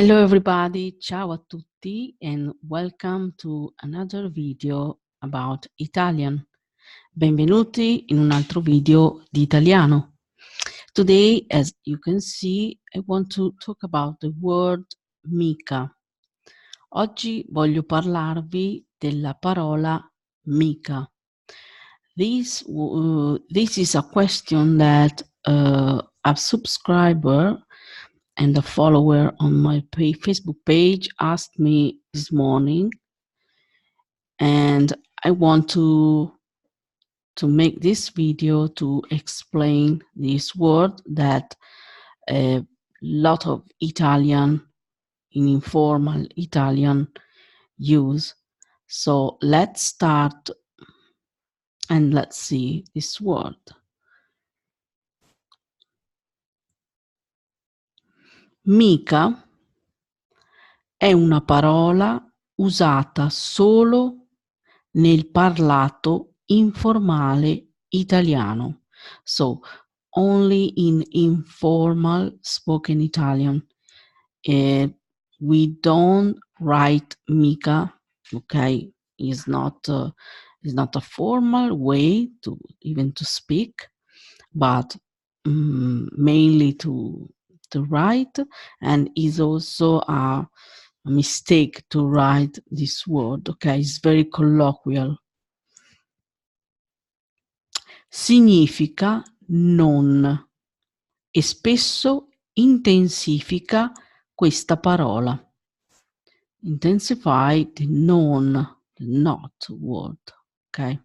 Hello everybody, ciao a tutti and welcome to another video about Italian. Benvenuti in un altro video di italiano. Today, as you can see, I want to talk about the word mica. Oggi voglio parlarvi della parola mica. This is a question that a subscriber and a follower on my Facebook page asked me this morning, and I want to make this video to explain this word that a lot of Italian, in informal Italian, use. So let's start and let's see this word. Mica è una parola usata solo nel parlato informale italiano. So, only in informal spoken Italian. We don't write mica, okay? It's not a formal way to even to speak, but mainly to write, and is also a mistake to write this word, okay? It's very colloquial. Significa non e spesso intensifica questa parola. Intensify the non, the not word, ok?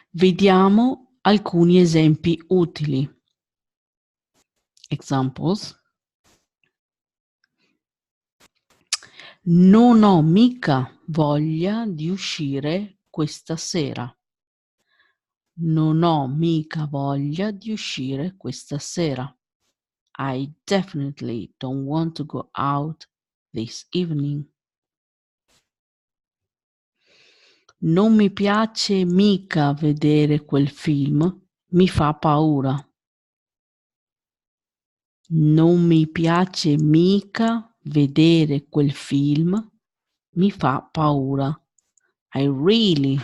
Vediamo alcuni esempi utili. Examples. Non ho mica voglia di uscire questa sera. Non ho mica voglia di uscire questa sera. I definitely don't want to go out this evening. Non mi piace mica vedere quel film, mi fa paura. Non mi piace mica vedere quel film, mi fa paura. I really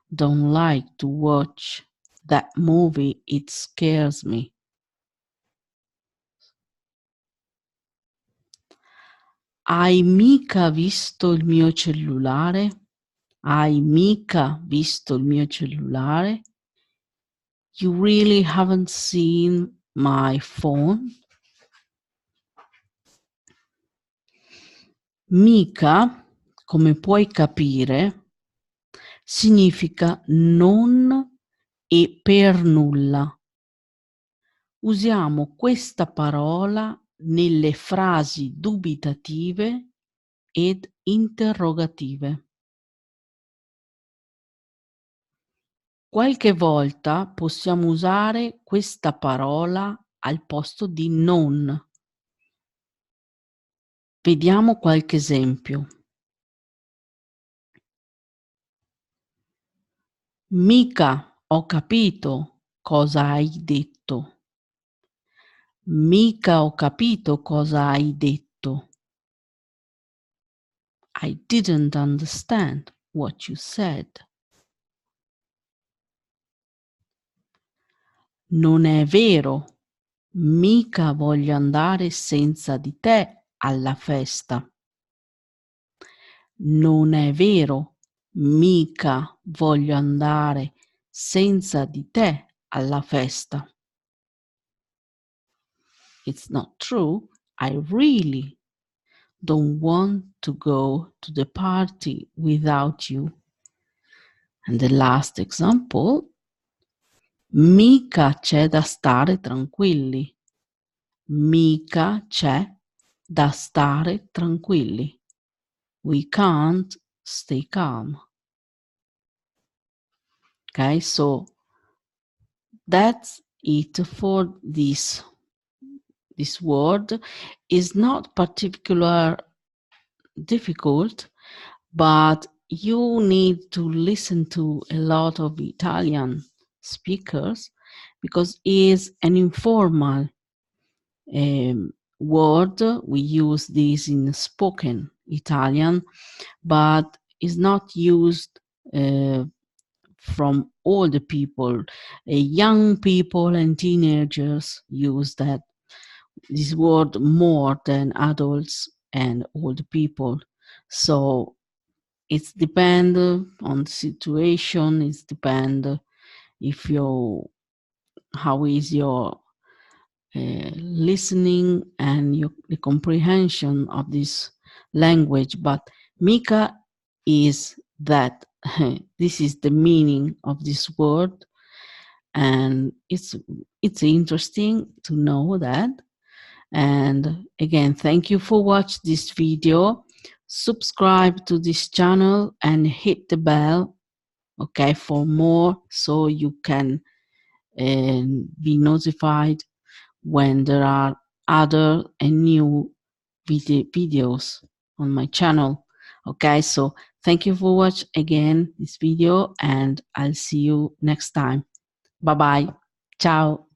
don't like to watch that movie, it scares me. Hai mica visto il mio cellulare? Hai mica visto il mio cellulare? You really haven't seen my phone? Mica, come puoi capire, significa non e per nulla. Usiamo questa parola nelle frasi dubitative ed interrogative. Qualche volta possiamo usare questa parola al posto di non. Vediamo qualche esempio. Mica ho capito cosa hai detto. Mica ho capito cosa hai detto. I didn't understand what you said. Non è vero. Mica voglio andare senza di te alla festa. Non è vero. Mica voglio andare senza di te alla festa. It's not true. I really don't want to go to the party without you. And the last example. Mica c'è da stare tranquilli. Mica c'è da stare tranquilli. We can't stay calm. Okay, so that's it for this. This word is not particularly difficult, but you need to listen to a lot of Italian speakers because it is an informal word. We use this in spoken Italian, but it's not used from all the people. Young people and teenagers use this word more than adults and old people. So it's depend on the situation. It's depend if how is your listening and the comprehension of this language. But Mica is that this is the meaning of this word, and it's interesting to know that. And again, thank you for watching this video. Subscribe to this channel and hit the bell, okay, for more, so you can be notified when there are other and new videos on my channel. Okay, so thank you for watching again this video, and I'll see you next time. Bye bye. Ciao.